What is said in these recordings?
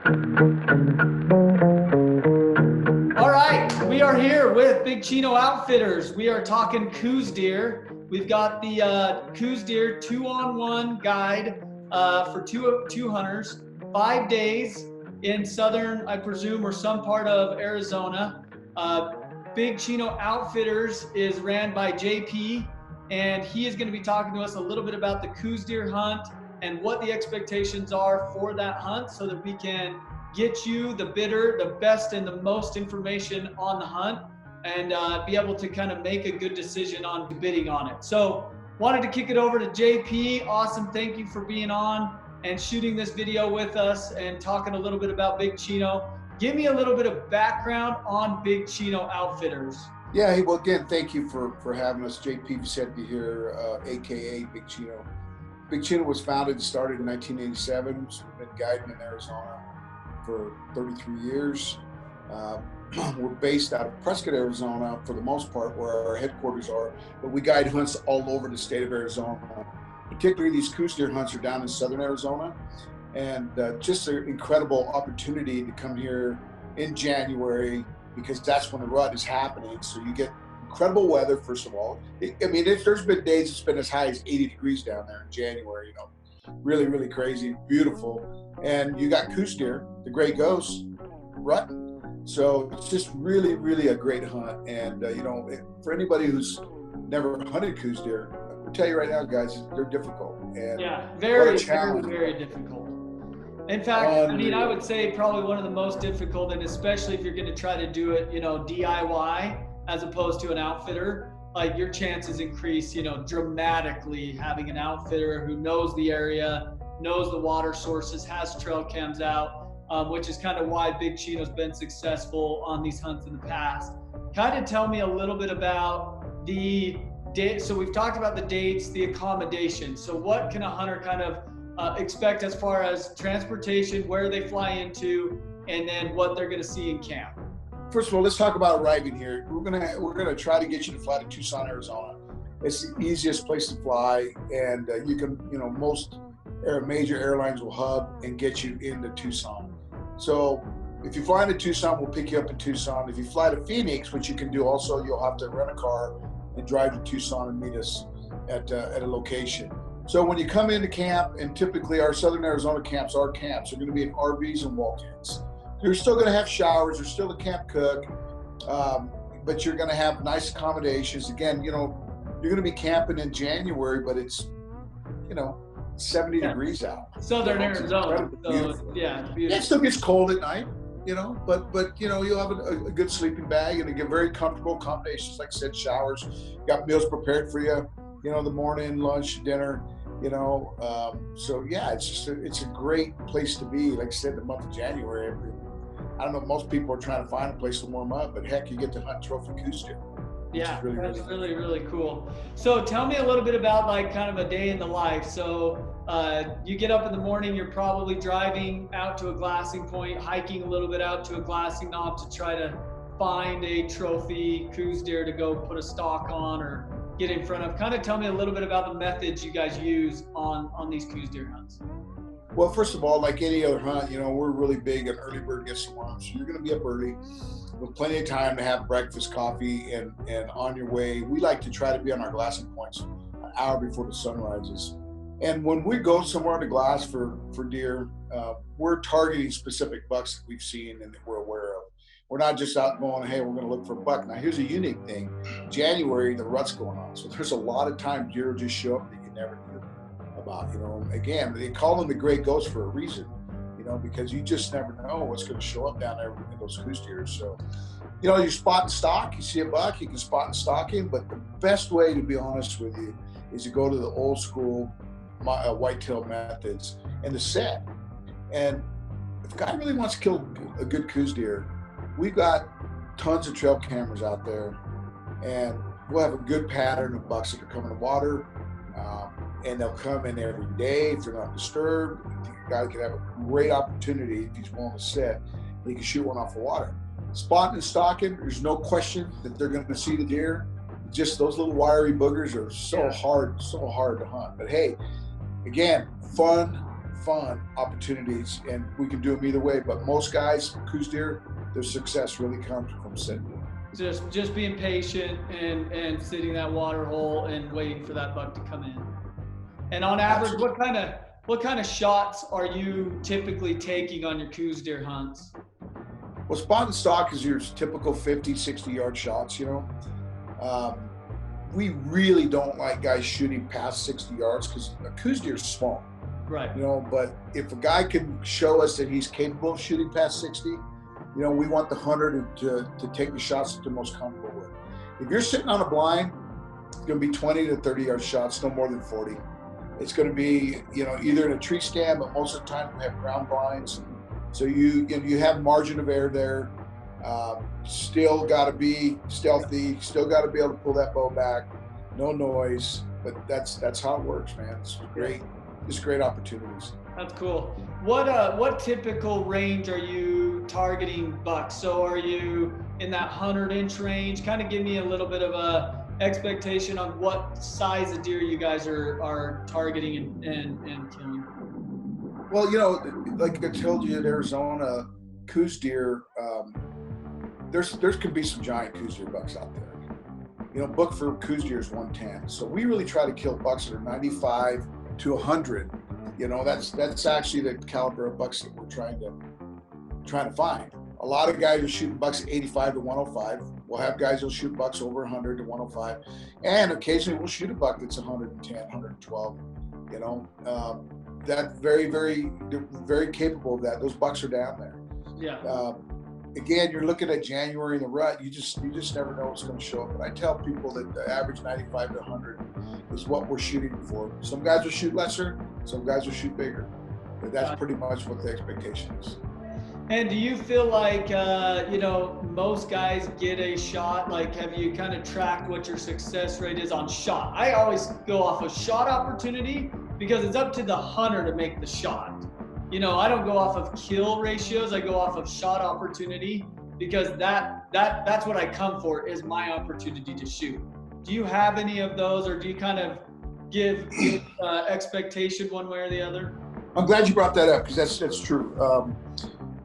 All right, we are here with Big Chino Outfitters. We are talking Coues deer. We've got the Coues Deer 2-on-1 guide for two hunters, 5 days in southern, I presume, or some part of Arizona. Big Chino Outfitters is ran by JP, and he is going to be talking to us a little bit about the Coues Deer Hunt and what the expectations are for that hunt so that we can get you, the bidder, the best and the most information on the hunt and be able to kind of make a good decision on bidding on it. So wanted to kick it over to JP. Awesome. Thank you for being on and shooting this video with us and talking a little bit about Big Chino. Give me a little bit of background on Big Chino Outfitters. Yeah, well, again, thank you for having us. JP Vicente here, AKA Big Chino. Big Chino was founded and started in 1987. So we've been guiding in Arizona for 33 years. We're based out of Prescott, Arizona, for the most part, where our headquarters are, but we guide hunts all over the state of Arizona. Particularly these Coues deer hunts are down in southern Arizona, and just an incredible opportunity to come here in January because that's when the rut is happening. So you get incredible weather, first of all. There's been days it's been as high as 80 degrees down there in January, you know, really, really crazy, beautiful. And you got Coues deer, the gray ghosts, rutting. So it's just really, really a great hunt. And, for anybody who's never hunted Coues deer, I'll tell you right now, guys, they're difficult. And yeah, very, very difficult. In fact, I would say probably one of the most difficult, and especially if you're going to try to do it, DIY as opposed to an outfitter, like your chances increase, dramatically having an outfitter who knows the area, knows the water sources, has trail cams out. Which is kind of why Big Chino's been successful on these hunts in the past. Kind of tell me a little bit about the date. So we've talked about the dates, the accommodation. So what can a hunter kind of expect as far as transportation, where they fly into, and then what they're going to see in camp? First of all, let's talk about arriving here. We're gonna try to get you to fly to Tucson, Arizona. It's the easiest place to fly, and you can, most major airlines will hub and get you into Tucson. So if you fly into Tucson, we'll pick you up in Tucson. If you fly to Phoenix, which you can do also, you'll have to rent a car and drive to Tucson and meet us at a location. So when you come into camp, and typically our Southern Arizona camps are camps, they're gonna be in RVs and walk-ins. You're still gonna have showers, there's still a camp cook, but you're gonna have nice accommodations. Again, you're gonna be camping in January, but it's, 70 degrees out. Southern Arizona. So, yeah, it's beautiful. It still gets cold at night, but you'll have a good sleeping bag and a very comfortable accommodations. Like I said, showers, got meals prepared for you, the morning, lunch, dinner, so yeah, it's a great place to be. Like I said, the month of January, I don't know, most people are trying to find a place to warm up, but heck, you get to hunt trophy Coues deer. Yeah, that's really, really cool. So tell me a little bit about like kind of a day in the life. So you get up in the morning, you're probably driving out to a glassing point, hiking a little bit out to a glassing knob to try to find a trophy Coues deer to go put a stalk on or get in front of. Kind of tell me a little bit about the methods you guys use on these Coues deer hunts. Well, first of all, like any other hunt, we're really big on early bird gets the worm. So you're going to be up early with plenty of time to have breakfast, coffee, and on your way. We like to try to be on our glassing points an hour before the sun rises. And when we go somewhere on the glass for deer, we're targeting specific bucks that we've seen and that we're aware of. We're not just out going, hey, we're going to look for a buck. Now, here's a unique thing. January, the rut's going on. So there's a lot of times deer will just show up that you never knew about. Again, they call them the gray ghosts for a reason, because you just never know what's going to show up down there in those Coues deer. So, you spot and stalk, you see a buck, you can spot and stalk him, but the best way, to be honest with you, is to go to the old school whitetail methods and the set. And if a guy really wants to kill a good Coues deer, we've got tons of trail cameras out there, and we'll have a good pattern of bucks that are coming to water, and they'll come in every day if they're not disturbed. The guy can have a great opportunity if he's willing to sit. He can shoot one off the water. Spotting and stalking, there's no question that they're going to see the deer. Just those little wiry boogers are so hard to hunt. But hey, again, fun, fun opportunities, and we can do them either way. But most guys, Coues deer, their success really comes from sitting. Just being patient and sitting that water hole and waiting for that buck to come in. And on average, what kind of shots are you typically taking on your Coues deer hunts? Well, spot and stock is your typical 50, 60-yard shots, you know. We really don't like guys shooting past 60 yards because a Coues deer is small. Right. You know, but if a guy can show us that he's capable of shooting past 60, you know, we want the hunter to take the shots that they're most comfortable with. If you're sitting on a blind, it's going to be 20 to 30-yard shots, no more than 40. It's going to be, you know, either in a tree stand, but most of the time we have ground blinds. So you have margin of error there. Still got to be stealthy. Still got to be able to pull that bow back. No noise. But that's how it works, man. It's great. Just great opportunities. That's cool. What typical range are you targeting bucks? So are you in that 100-inch range? Kind of give me a little bit of a expectation on what size of deer you guys are targeting and killing. Well, you know, like I told you, in Arizona Coues deer, there could be some giant Coues deer bucks out there. You know, book for Coues deer is 110. So we really try to kill bucks that are 95 to 100. You know, that's actually the caliber of bucks that we're trying to find. A lot of guys are shooting bucks at 85 to 105. We'll have guys that'll shoot bucks over 100 to 105, and occasionally we'll shoot a buck that's 110, 112. You know, that very, very, very capable of that. Those bucks are down there. Yeah. Again, you're looking at January in the rut. You just never know what's going to show up. But I tell people that the average 95 to 100 is what we're shooting for. Some guys will shoot lesser, some guys will shoot bigger. But that's pretty much what the expectation is. And do you feel like, you know, most guys get a shot? Like, have you kind of tracked what your success rate is on shot? I always go off of shot opportunity because it's up to the hunter to make the shot. You know, I don't go off of kill ratios. I go off of shot opportunity because that's what I come for, is my opportunity to shoot. Do you have any of those, or do you kind of give expectation one way or the other? I'm glad you brought that up because that's true.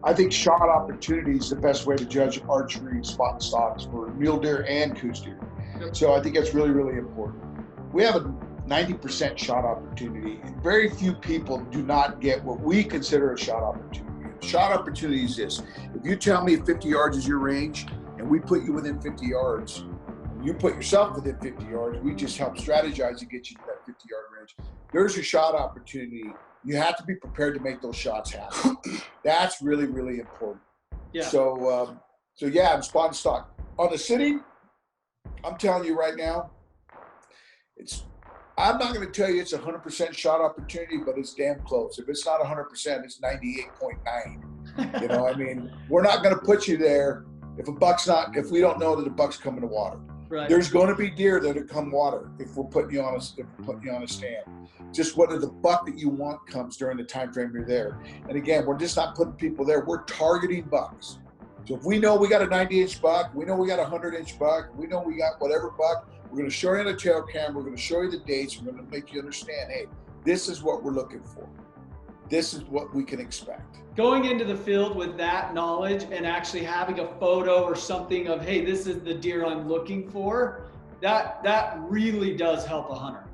I think shot opportunity is the best way to judge archery spot and stocks for mule deer and Coues deer. Yep. So I think that's really, really important. We have a 90% shot opportunity. Very few people do not get what we consider a shot opportunity. Shot opportunity is this: if you tell me 50 yards is your range and we put you within 50 yards, you put yourself within 50 yards, we just help strategize to get you to that 50-yard range. There's your shot opportunity. You have to be prepared to make those shots happen. That's really, really important. Yeah. So yeah, I'm spot and stock. On the sitting, I'm telling you right now, I'm not going to tell you it's 100% shot opportunity, but it's damn close. If it's not 100%, it's 98.9. You know, I mean, we're not going to put you there if we don't know that the buck's coming to water. Right. There's going to be deer that come water if we're putting you on a stand. Just whether the buck that you want comes during the time frame you're there. And again, we're just not putting people there. We're targeting bucks. So if we know we got a 90-inch buck, we know we got a 100-inch buck, we know we got whatever buck, we're going to show you on the tail cam, we're going to show you the dates, we're going to make you understand, hey, this is what we're looking for. This is what we can expect. Going into the field with that knowledge and actually having a photo or something of, hey, this is the deer I'm looking for, that really does help a hunter.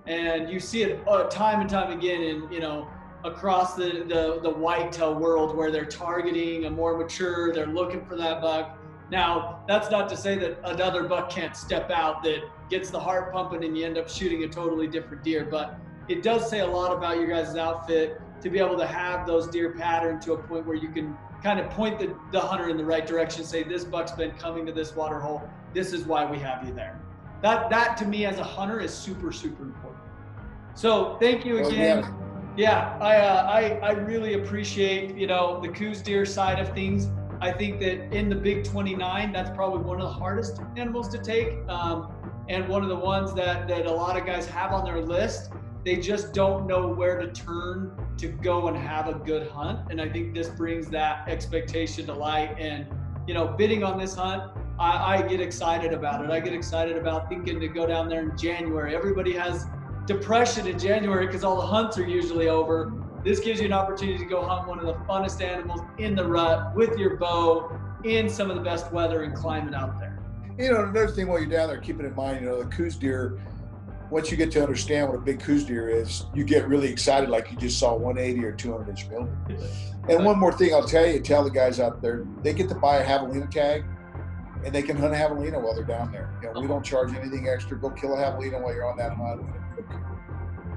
And you see it time and time again in, you know, across the whitetail world where they're targeting a more mature, they're looking for that buck. Now, that's not to say that another buck can't step out that gets the heart pumping and you end up shooting a totally different deer, but it does say a lot about your guys' outfit to be able to have those deer pattern to a point where you can kind of point the hunter in the right direction, say this buck's been coming to this water hole, this is why we have you there. That to me as a hunter is super, super important. So thank you again. Oh, yeah, I really appreciate, you know, the Coues deer side of things. I think that in the Big 29, that's probably one of the hardest animals to take, and one of the ones that a lot of guys have on their list. They just don't know where to turn to go and have a good hunt. And I think this brings that expectation to light. And, you know, bidding on this hunt, I get excited about it. I get excited about thinking to go down there in January. Everybody has depression in January because all the hunts are usually over. This gives you an opportunity to go hunt one of the funnest animals in the rut with your bow in some of the best weather and climate out there. You know, another thing while you're down there, keeping in mind, you know, the Coues deer, once you get to understand what a big Coues deer is, you get really excited like you just saw 180 or 200 inch mule deer. And one more thing I'll tell the guys out there, they get to buy a javelina tag and they can hunt a javelina while they're down there. You know, we don't charge anything extra. Go kill a javelina while you're on that hunt.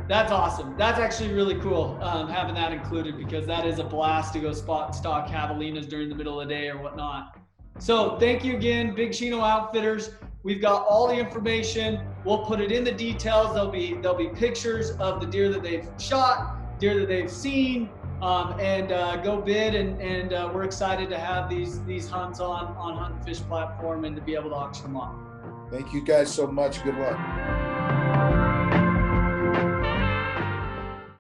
That's awesome. That's actually really cool, having that included, because that is a blast to go spot and stalk javelinas during the middle of the day or whatnot. So thank you again, Big Chino Outfitters. We've got all the information. We'll put it in the details. There'll be pictures of the deer that they've shot, deer that they've seen, and go bid. And we're excited to have these hunts on Hunt and Fish platform and to be able to auction them off. Thank you guys so much. Good luck.